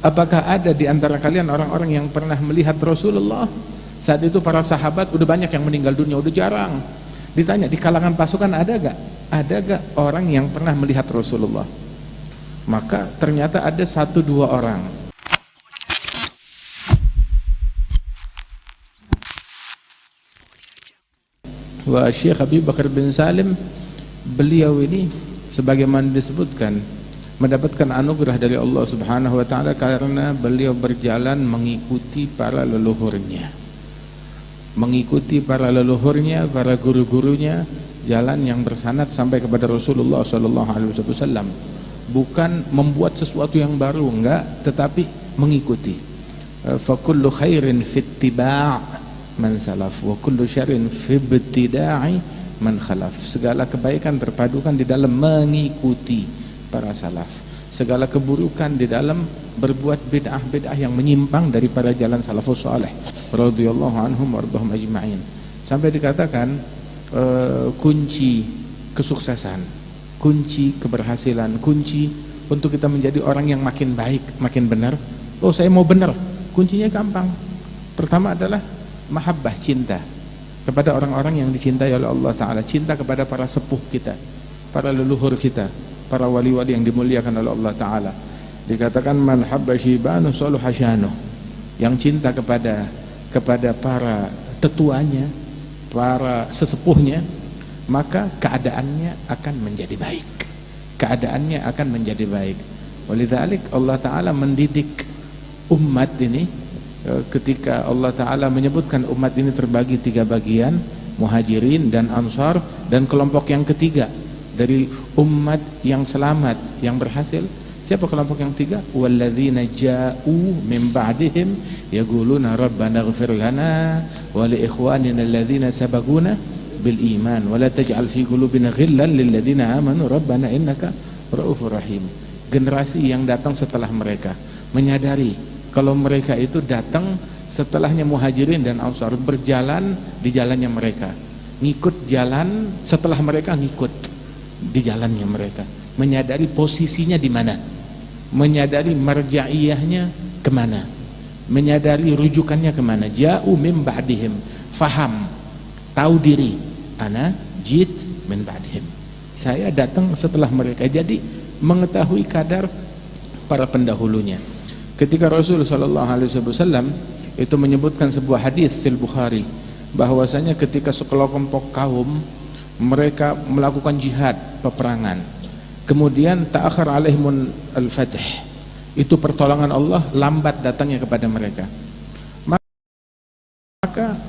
Apakah ada di antara kalian orang-orang yang pernah melihat Rasulullah? Saat itu para sahabat udah banyak yang meninggal dunia, udah jarang. Ditanya di kalangan pasukan ada gak? Ada gak orang yang pernah melihat Rasulullah? Maka ternyata ada 1-2 orang. Wa Syekh Abi Bakar bin Salim, beliau ini sebagaimana disebutkan mendapatkan anugerah dari Allah Subhanahu wa taala karena beliau berjalan mengikuti para leluhurnya. Mengikuti para leluhurnya, para guru-gurunya, jalan yang bersanad sampai kepada Rasulullah sallallahu alaihi wasallam. Bukan membuat sesuatu yang baru, enggak, tetapi mengikuti. Fa kullu khairin fi ittiba' man salaf wa kullu syarrin fi ibtida'i man khalaf. Segala kebaikan terpadukan di dalam mengikuti para salaf. Segala keburukan di dalam berbuat bid'ah-bid'ah yang menyimpang dari para jalan salafus saleh radhiyallahu anhum wardahum ajma'in. Sampai dikatakan kunci kesuksesan, kunci keberhasilan, kunci untuk kita menjadi orang yang makin baik, makin benar. Oh, saya mau benar. Kuncinya gampang. Pertama adalah mahabbah, cinta kepada orang-orang yang dicintai oleh Allah Ta'ala, cinta kepada para sepuh kita, para leluhur kita, para wali-wali yang dimuliakan oleh Allah Ta'ala. Dikatakan man habba syibanu saluha syanu, yang cinta kepada para tetuanya, para sesepuhnya, maka keadaannya akan menjadi baik, keadaannya akan menjadi baik. Walidzalik Allah Ta'ala mendidik umat ini ketika Allah Ta'ala menyebutkan umat ini terbagi 3 bagian, muhajirin dan ansar, dan kelompok yang ketiga dari umat yang selamat, yang berhasil. Siapa kelompok yang 3? Walladzina ja'u min ba'dihim yaquluna rabbana ighfir lana wa li ikhwanina alladzina sabaquna bil iman wa la taj'al fi qulubina ghillan lil ladzina amanu rabbana innaka raufur rahim. Generasi yang datang setelah mereka menyadari kalau mereka itu datang setelahnya muhajirin dan ansar, berjalan di jalannya mereka, ngikut jalan setelah mereka, ngikut di jalannya mereka, menyadari posisinya di mana, menyadari marja'iyahnya kemana, menyadari rujukannya kemana. Ja'u min ba'dihim, faham, tahu diri, ana jit min ba'dihim, saya datang setelah mereka. Jadi mengetahui kadar para pendahulunya. Ketika Rasul sallallahu alaihi wasallam itu menyebutkan sebuah hadis di Bukhari bahwasanya ketika sekelompok kaum mereka melakukan jihad, peperangan, kemudian ta'akhir alaihimun al-fath, itu pertolongan Allah lambat datangnya kepada mereka. Maka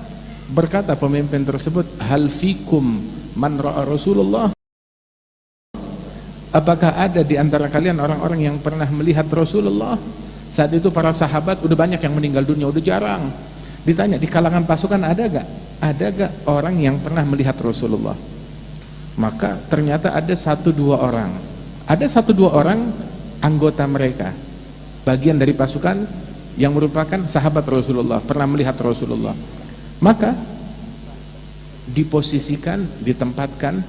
berkata pemimpin tersebut, hal fikum man ra'a Rasulullah, apakah ada di antara kalian orang-orang yang pernah melihat Rasulullah? Saat itu para sahabat udah banyak yang meninggal dunia, udah jarang. Ditanya di kalangan pasukan ada gak? Ada gak orang yang pernah melihat Rasulullah? Maka ternyata ada 1-2 orang. Ada 1-2 orang anggota mereka, bagian dari pasukan yang merupakan sahabat Rasulullah, pernah melihat Rasulullah. Maka diposisikan, ditempatkan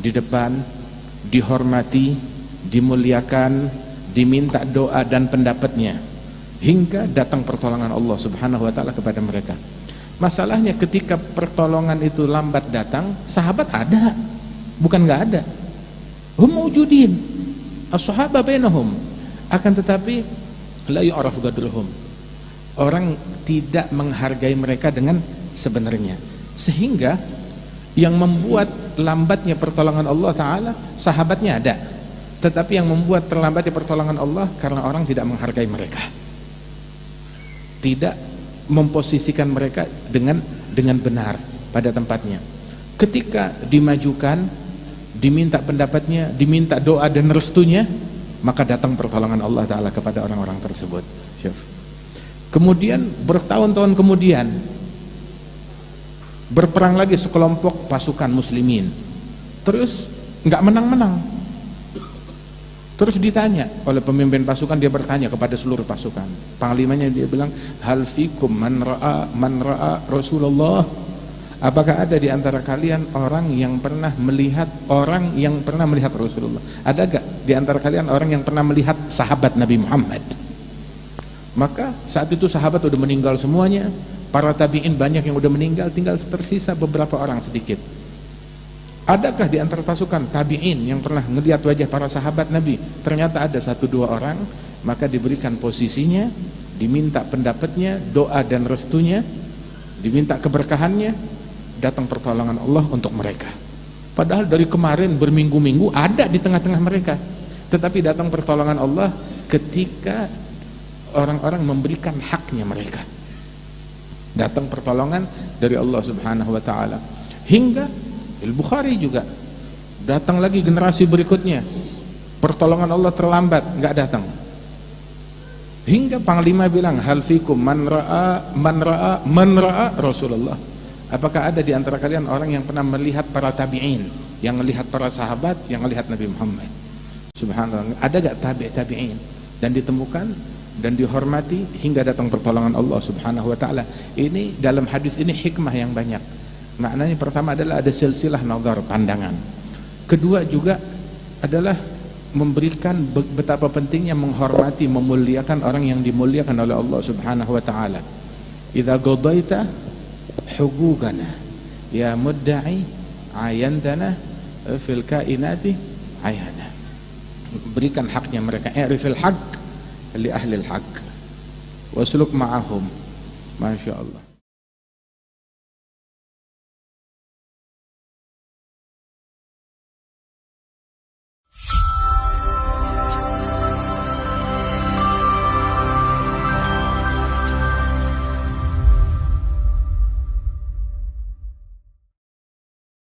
di depan, dihormati, dimuliakan, diminta doa dan pendapatnya hingga datang pertolongan Allah Subhanahu wa taala kepada mereka. Masalahnya ketika pertolongan itu lambat datang, sahabat ada, bukan enggak ada. Hum mawjudin, as-sahaba bainahum, akan tetapi la yu'raf qadruhum. Orang tidak menghargai mereka dengan sebenarnya, sehingga yang membuat lambatnya pertolongan Allah Ta'ala, sahabatnya ada, tetapi yang membuat terlambatnya pertolongan Allah karena orang tidak menghargai mereka, tidak memposisikan mereka dengan benar pada tempatnya. Ketika dimajukan, diminta pendapatnya, diminta doa dan restunya, maka datang pertolongan Allah Ta'ala kepada orang-orang tersebut. Kemudian bertahun-tahun kemudian berperang lagi sekelompok pasukan muslimin, terus nggak menang-menang. Terus ditanya oleh pemimpin pasukan, dia bertanya kepada seluruh pasukan, panglimanya dia bilang, hal fikum man ra'a Rasulullah, apakah ada di antara kalian orang yang pernah melihat Rasulullah? Ada gak di antara kalian orang yang pernah melihat sahabat Nabi Muhammad? Maka saat itu sahabat udah meninggal semuanya, para tabi'in banyak yang udah meninggal, tinggal tersisa beberapa orang sedikit. Adakah di antara pasukan tabi'in yang pernah melihat wajah para sahabat Nabi? Ternyata ada 1-2 orang. Maka diberikan posisinya, diminta pendapatnya, doa dan restunya, diminta keberkahannya, datang pertolongan Allah untuk mereka. Padahal dari kemarin berminggu-minggu ada di tengah-tengah mereka, tetapi datang pertolongan Allah ketika orang-orang memberikan haknya mereka. Datang pertolongan dari Allah Subhanahu wa taala. Hingga Al-Bukhari juga datang lagi generasi berikutnya, pertolongan Allah terlambat, enggak datang. Hingga panglima bilang, hal fikum man ra'a Rasulullah. Apakah ada di antara kalian orang yang pernah melihat para tabi'in, yang melihat para sahabat, yang melihat Nabi Muhammad? Subhanallah, ada gak tabi'in? Dan ditemukan dan dihormati hingga datang pertolongan Allah Subhanahu wa taala. Ini dalam hadis ini hikmah yang banyak. Maknanya pertama adalah ada silsilah nazar, pandangan. Kedua juga adalah memberikan betapa pentingnya menghormati, memuliakan orang yang dimuliakan oleh Allah Subhanahu wa taala. Idza qadaita hugugana ya mudda'i ayantana fil kainati ayana. Berikan haknya mereka. I'rifil haqq li ahli al-haqq wasluk ma'ahum. Masya Allah.